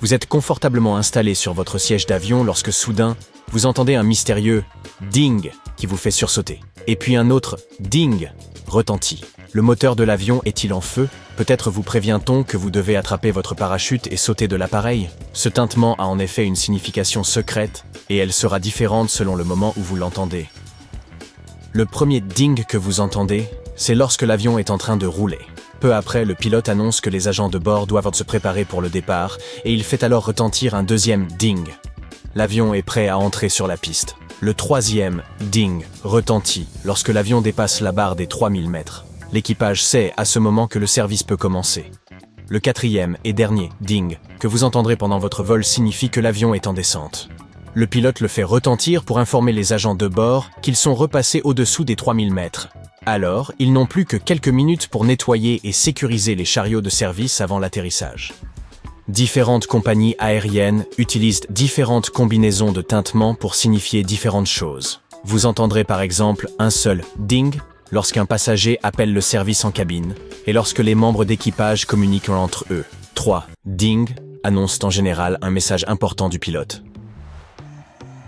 Vous êtes confortablement installé sur votre siège d'avion lorsque soudain, vous entendez un mystérieux « ding » qui vous fait sursauter. Et puis un autre « ding » retentit. Le moteur de l'avion est-il en feu? Peut-être vous prévient-on que vous devez attraper votre parachute et sauter de l'appareil? Ce tintement a en effet une signification secrète et elle sera différente selon le moment où vous l'entendez. Le premier « ding » que vous entendez, c'est lorsque l'avion est en train de rouler. Peu après, le pilote annonce que les agents de bord doivent se préparer pour le départ et il fait alors retentir un deuxième « ding ». L'avion est prêt à entrer sur la piste. Le troisième « ding » retentit lorsque l'avion dépasse la barre des 3000 mètres. L'équipage sait à ce moment que le service peut commencer. Le quatrième et dernier « ding » que vous entendrez pendant votre vol signifie que l'avion est en descente. Le pilote le fait retentir pour informer les agents de bord qu'ils sont repassés au-dessous des 3000 mètres. Alors, ils n'ont plus que quelques minutes pour nettoyer et sécuriser les chariots de service avant l'atterrissage. Différentes compagnies aériennes utilisent différentes combinaisons de tintements pour signifier différentes choses. Vous entendrez par exemple un seul « ding » lorsqu'un passager appelle le service en cabine et lorsque les membres d'équipage communiquent entre eux. 3 « ding » annoncent en général un message important du pilote.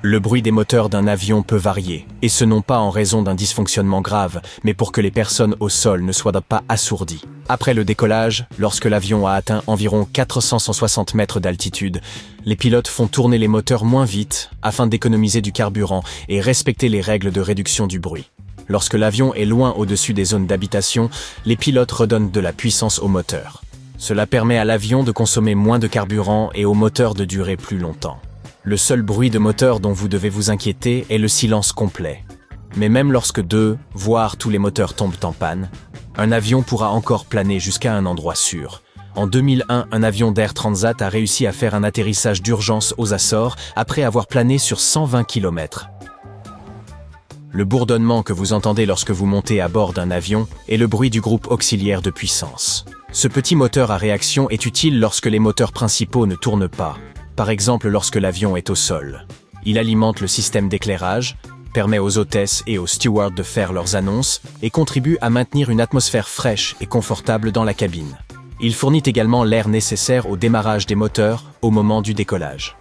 Le bruit des moteurs d'un avion peut varier, et ce non pas en raison d'un dysfonctionnement grave, mais pour que les personnes au sol ne soient pas assourdies. Après le décollage, lorsque l'avion a atteint environ 460 mètres d'altitude, les pilotes font tourner les moteurs moins vite afin d'économiser du carburant et respecter les règles de réduction du bruit. Lorsque l'avion est loin au-dessus des zones d'habitation, les pilotes redonnent de la puissance au moteur. Cela permet à l'avion de consommer moins de carburant et au moteur de durer plus longtemps. Le seul bruit de moteur dont vous devez vous inquiéter est le silence complet. Mais même lorsque 2, voire tous les moteurs tombent en panne, un avion pourra encore planer jusqu'à un endroit sûr. En 2001, un avion d'Air Transat a réussi à faire un atterrissage d'urgence aux Açores après avoir plané sur 120 km. Le bourdonnement que vous entendez lorsque vous montez à bord d'un avion est le bruit du groupe auxiliaire de puissance. Ce petit moteur à réaction est utile lorsque les moteurs principaux ne tournent pas. Par exemple lorsque l'avion est au sol. Il alimente le système d'éclairage, permet aux hôtesses et aux stewards de faire leurs annonces et contribue à maintenir une atmosphère fraîche et confortable dans la cabine. Il fournit également l'air nécessaire au démarrage des moteurs au moment du décollage.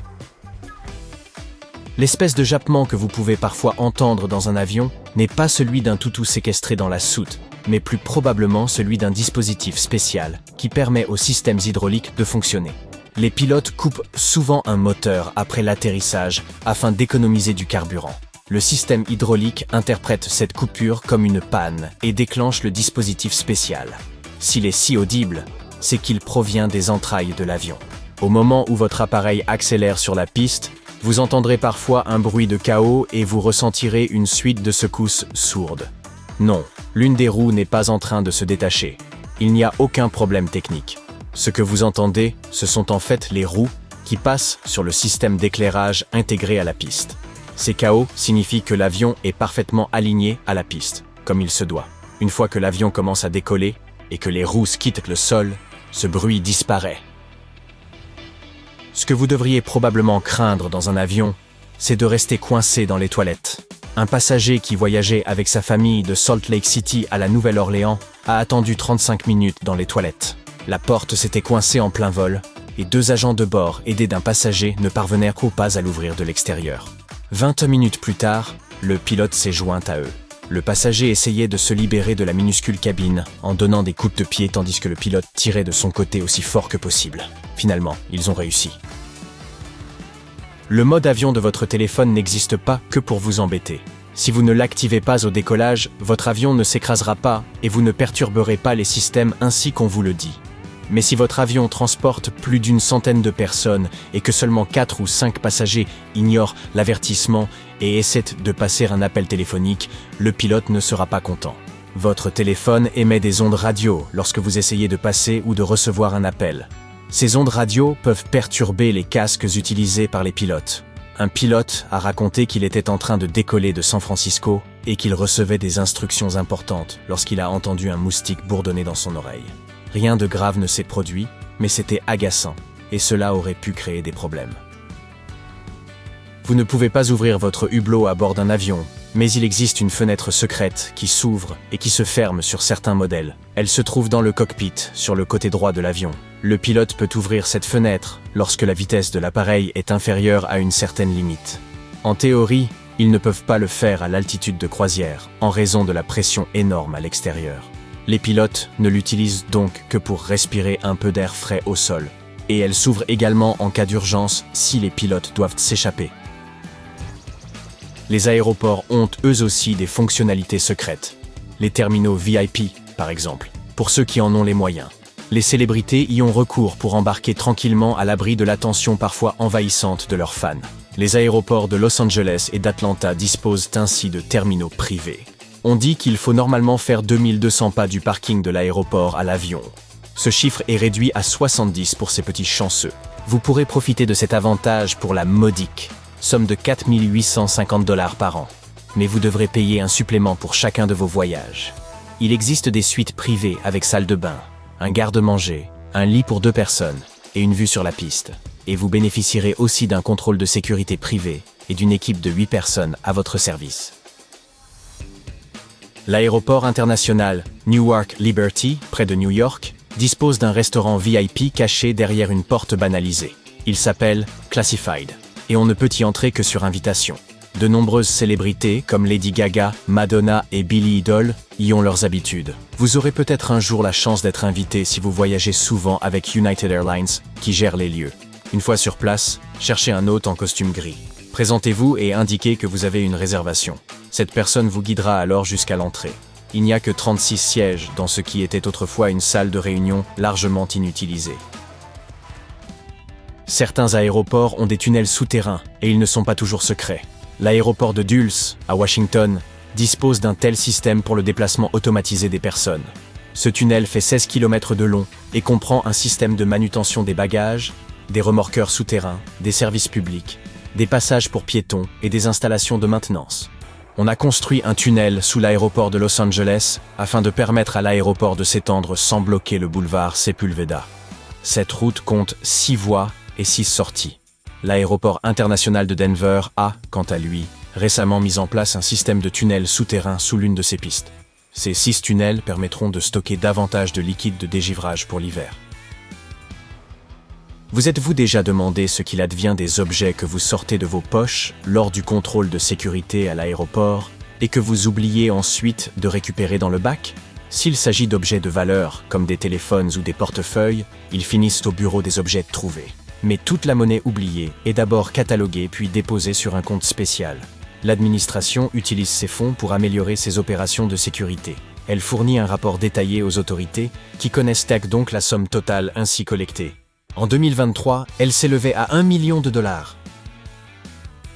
L'espèce de jappement que vous pouvez parfois entendre dans un avion n'est pas celui d'un toutou séquestré dans la soute, mais plus probablement celui d'un dispositif spécial qui permet aux systèmes hydrauliques de fonctionner. Les pilotes coupent souvent un moteur après l'atterrissage afin d'économiser du carburant. Le système hydraulique interprète cette coupure comme une panne et déclenche le dispositif spécial. S'il est si audible, c'est qu'il provient des entrailles de l'avion. Au moment où votre appareil accélère sur la piste, vous entendrez parfois un bruit de chaos et vous ressentirez une suite de secousses sourdes. Non, l'une des roues n'est pas en train de se détacher. Il n'y a aucun problème technique. Ce que vous entendez, ce sont en fait les roues qui passent sur le système d'éclairage intégré à la piste. Ces chaos signifient que l'avion est parfaitement aligné à la piste, comme il se doit. Une fois que l'avion commence à décoller et que les roues quittent le sol, ce bruit disparaît. Ce que vous devriez probablement craindre dans un avion, c'est de rester coincé dans les toilettes. Un passager qui voyageait avec sa famille de Salt Lake City à la Nouvelle-Orléans a attendu 35 minutes dans les toilettes. La porte s'était coincée en plein vol et 2 agents de bord aidés d'un passager ne parvenèrent pas à l'ouvrir de l'extérieur. 20 minutes plus tard, le pilote s'est joint à eux. Le passager essayait de se libérer de la minuscule cabine en donnant des coups de pied tandis que le pilote tirait de son côté aussi fort que possible. Finalement, ils ont réussi. Le mode avion de votre téléphone n'existe pas que pour vous embêter. Si vous ne l'activez pas au décollage, votre avion ne s'écrasera pas et vous ne perturberez pas les systèmes ainsi qu'on vous le dit. Mais si votre avion transporte plus d'une centaine de personnes et que seulement 4 ou 5 passagers ignorent l'avertissement et essaient de passer un appel téléphonique, le pilote ne sera pas content. Votre téléphone émet des ondes radio lorsque vous essayez de passer ou de recevoir un appel. Ces ondes radio peuvent perturber les casques utilisés par les pilotes. Un pilote a raconté qu'il était en train de décoller de San Francisco et qu'il recevait des instructions importantes lorsqu'il a entendu un moustique bourdonner dans son oreille. Rien de grave ne s'est produit, mais c'était agaçant, et cela aurait pu créer des problèmes. Vous ne pouvez pas ouvrir votre hublot à bord d'un avion, Mais il existe une fenêtre secrète qui s'ouvre et qui se ferme sur certains modèles. Elle se trouve dans le cockpit, sur le côté droit de l'avion. Le pilote peut ouvrir cette fenêtre lorsque la vitesse de l'appareil est inférieure à une certaine limite. En théorie, ils ne peuvent pas le faire à l'altitude de croisière, en raison de la pression énorme à l'extérieur. Les pilotes ne l'utilisent donc que pour respirer un peu d'air frais au sol. Et elle s'ouvre également en cas d'urgence si les pilotes doivent s'échapper. Les aéroports ont eux aussi des fonctionnalités secrètes. Les terminaux VIP, par exemple, pour ceux qui en ont les moyens. Les célébrités y ont recours pour embarquer tranquillement à l'abri de l'attention parfois envahissante de leurs fans. Les aéroports de Los Angeles et d'Atlanta disposent ainsi de terminaux privés. On dit qu'il faut normalement faire 2200 pas du parking de l'aéroport à l'avion. Ce chiffre est réduit à 70 pour ces petits chanceux. Vous pourrez profiter de cet avantage pour la modique somme de 4 850 $ par an. Mais vous devrez payer un supplément pour chacun de vos voyages. Il existe des suites privées avec salle de bain, un garde-manger, un lit pour 2 personnes et une vue sur la piste. Et vous bénéficierez aussi d'un contrôle de sécurité privé et d'une équipe de 8 personnes à votre service. L'aéroport international Newark Liberty, près de New York, dispose d'un restaurant VIP caché derrière une porte banalisée. Il s'appelle Classified, et on ne peut y entrer que sur invitation. De nombreuses célébrités, comme Lady Gaga, Madonna et Billy Idol, y ont leurs habitudes. Vous aurez peut-être un jour la chance d'être invité si vous voyagez souvent avec United Airlines, qui gère les lieux. Une fois sur place, cherchez un hôte en costume gris. Présentez-vous et indiquez que vous avez une réservation. Cette personne vous guidera alors jusqu'à l'entrée. Il n'y a que 36 sièges dans ce qui était autrefois une salle de réunion largement inutilisée. Certains aéroports ont des tunnels souterrains et ils ne sont pas toujours secrets. L'aéroport de Dulles, à Washington, dispose d'un tel système pour le déplacement automatisé des personnes. Ce tunnel fait 16 km de long et comprend un système de manutention des bagages, des remorqueurs souterrains, des services publics, des passages pour piétons et des installations de maintenance. On a construit un tunnel sous l'aéroport de Los Angeles afin de permettre à l'aéroport de s'étendre sans bloquer le boulevard Sepulveda. Cette route compte 6 voies et 6 sorties. L'aéroport international de Denver a, quant à lui, récemment mis en place un système de tunnels souterrains sous l'une de ses pistes. Ces 6 tunnels permettront de stocker davantage de liquide de dégivrage pour l'hiver. Vous êtes-vous déjà demandé ce qu'il advient des objets que vous sortez de vos poches lors du contrôle de sécurité à l'aéroport et que vous oubliez ensuite de récupérer dans le bac? S'il s'agit d'objets de valeur, comme des téléphones ou des portefeuilles, ils finissent au bureau des objets trouvés. Mais toute la monnaie oubliée est d'abord cataloguée puis déposée sur un compte spécial. L'administration utilise ces fonds pour améliorer ses opérations de sécurité. Elle fournit un rapport détaillé aux autorités qui connaissent donc la somme totale ainsi collectée. En 2023, elle s'élevait à $1 million.